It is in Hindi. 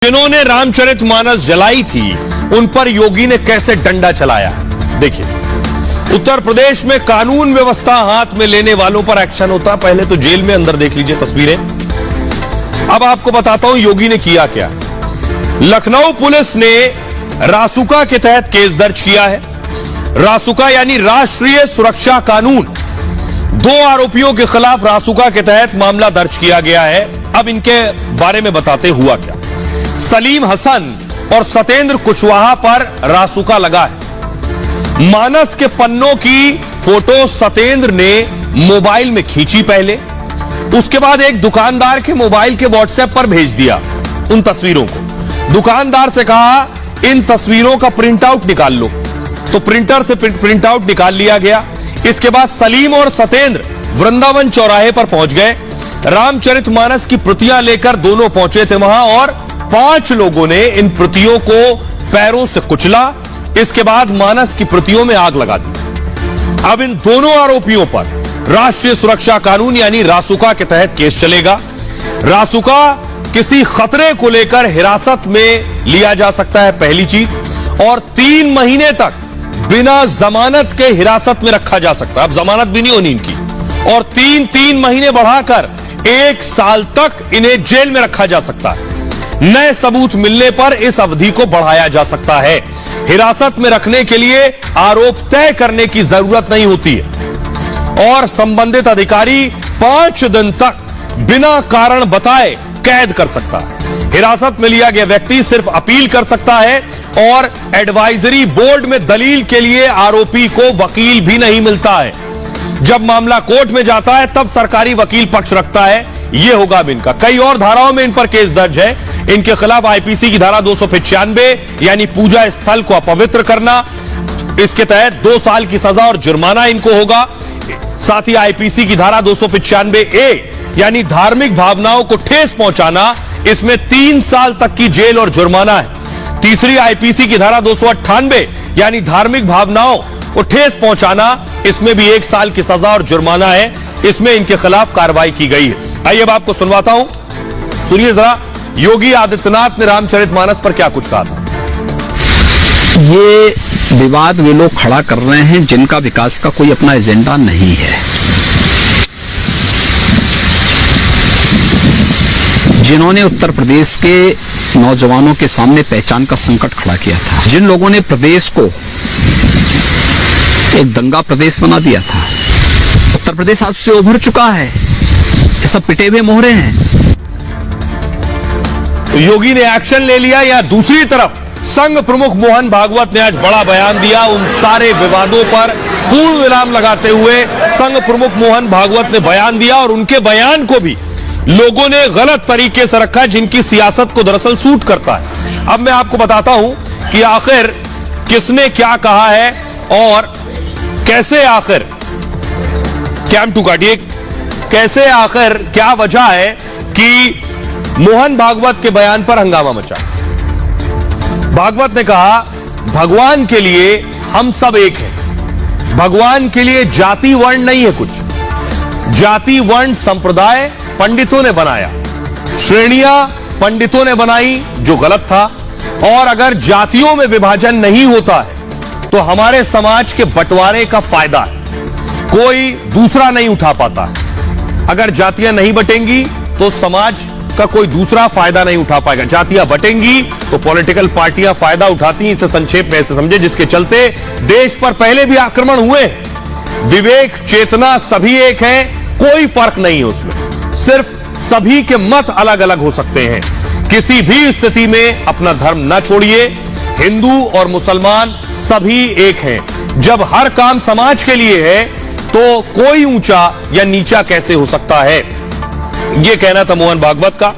जिन्होंने रामचरितमानस जलाई थी उन पर योगी ने कैसे डंडा चलाया। देखिए, उत्तर प्रदेश में कानून व्यवस्था हाथ में लेने वालों पर एक्शन होता। पहले तो जेल में अंदर देख लीजिए तस्वीरें। अब आपको बताता हूं योगी ने किया क्या। लखनऊ पुलिस ने रासुका के तहत केस दर्ज किया है। रासुका यानी राष्ट्रीय सुरक्षा कानून, 2 आरोपियों के खिलाफ रासुका के तहत मामला दर्ज किया गया है। अब इनके बारे में बताते हुआ क्या। सलीम हसन और सतेंद्र कुशवाहा पर रासुका लगा है। मानस के पन्नों की फोटो सतेंद्र ने मोबाइल में खींची पहले, उसके बाद एक दुकानदार के मोबाइल के व्हाट्सएप पर भेज दिया उन तस्वीरों को। दुकानदार से कहा इन तस्वीरों का प्रिंट आउट निकाल लो, तो प्रिंटर से प्रिंट आउट निकाल लिया गया। इसके बाद सलीम और सतेंद्र वृंदावन चौराहे पर पहुंच गए। रामचरितमानस की प्रतियां लेकर दोनों पहुंचे थे वहां और 5 लोगों ने इन प्रतियों को पैरों से कुचला। इसके बाद मानस की प्रतियों में आग लगा दी। अब इन दोनों आरोपियों पर राष्ट्रीय सुरक्षा कानून यानी रासुका के तहत केस चलेगा। रासुका किसी खतरे को लेकर हिरासत में लिया जा सकता है, पहली चीज, और 3 महीने तक बिना जमानत के हिरासत में रखा जा सकता है। अब जमानत भी नहीं होनी इनकी, और 3 महीने बढ़ाकर 1 साल तक इन्हें जेल में रखा जा सकता है। नए सबूत मिलने पर इस अवधि को बढ़ाया जा सकता है। हिरासत में रखने के लिए आरोप तय करने की जरूरत नहीं होती है और संबंधित अधिकारी 5 दिन तक बिना कारण बताए कैद कर सकता है। हिरासत में लिया गया व्यक्ति सिर्फ अपील कर सकता है और एडवाइजरी बोर्ड में दलील के लिए आरोपी को वकील भी नहीं मिलता है। जब मामला कोर्ट में जाता है तब सरकारी वकील पक्ष रखता है। यह होगा अब इनका। कई और धाराओं में इन पर केस दर्ज है। इनके खिलाफ आईपीसी की धारा 295 यानी पूजा स्थल को अपवित्र करना, इसके तहत 2 साल की सजा और जुर्माना इनको होगा। साथ ही आईपीसी की धारा 295A यानी धार्मिक भावनाओं को ठेस पहुंचाना, इसमें 3 साल तक की जेल और जुर्माना है। तीसरी आईपीसी की धारा 298 यानी धार्मिक भावनाओं को ठेस पहुंचाना, इसमें भी 1 साल की सजा और जुर्माना है। इसमें इनके खिलाफ कार्रवाई की गई है। आइए अब आपको सुनवाता हूं, सुनिए जरा योगी आदित्यनाथ ने रामचरितमानस पर क्या कुछ कहा था। ये विवाद वे लोग खड़ा कर रहे हैं जिनका विकास का कोई अपना एजेंडा नहीं है, जिन्होंने उत्तर प्रदेश के नौजवानों के सामने पहचान का संकट खड़ा किया था, जिन लोगों ने प्रदेश को एक दंगा प्रदेश बना दिया था। उत्तर प्रदेश आज से उभर चुका है। ये सब पिटे हुए मोहरे हैं। योगी ने एक्शन ले लिया। या दूसरी तरफ संघ प्रमुख मोहन भागवत ने आज बड़ा बयान दिया। उन सारे विवादों पर पूर्ण विराम लगाते हुए संघ प्रमुख मोहन भागवत ने बयान दिया और उनके बयान को भी लोगों ने गलत तरीके से रखा, जिनकी सियासत को दरअसल सूट करता है। अब मैं आपको बताता हूं कि आखिर किसने क्या कहा है और कैसे आखिर कैम टू काटिए, कैसे आखिर क्या वजह है कि मोहन भागवत के बयान पर हंगामा मचा। भागवत ने कहा भगवान के लिए हम सब एक हैं। भगवान के लिए जाति वर्ण नहीं है। कुछ जाति वर्ण संप्रदाय पंडितों ने बनाया, श्रेणियां पंडितों ने बनाई, जो गलत था। और अगर जातियों में विभाजन नहीं होता है तो हमारे समाज के बंटवारे का फायदा कोई दूसरा नहीं उठा पाता है। अगर जातियां नहीं बटेंगी तो समाज का कोई दूसरा फायदा नहीं उठा पाएगा। जातियां बटेंगी तो पॉलिटिकल पार्टियां फायदा उठाती हैं। इसे संक्षेप में ऐसे समझे, जिसके चलते देश पर पहले भी आक्रमण हुए। विवेक चेतना सभी एक है, कोई फर्क नहीं है उसमें, सिर्फ सभी के मत अलग अलग हो सकते हैं। किसी भी स्थिति में अपना धर्म न छोड़िए। हिंदू और मुसलमान सभी एक हैं। जब हर काम समाज के लिए है तो कोई ऊंचा या नीचा कैसे हो सकता है। यह कहना था मोहन भागवत का।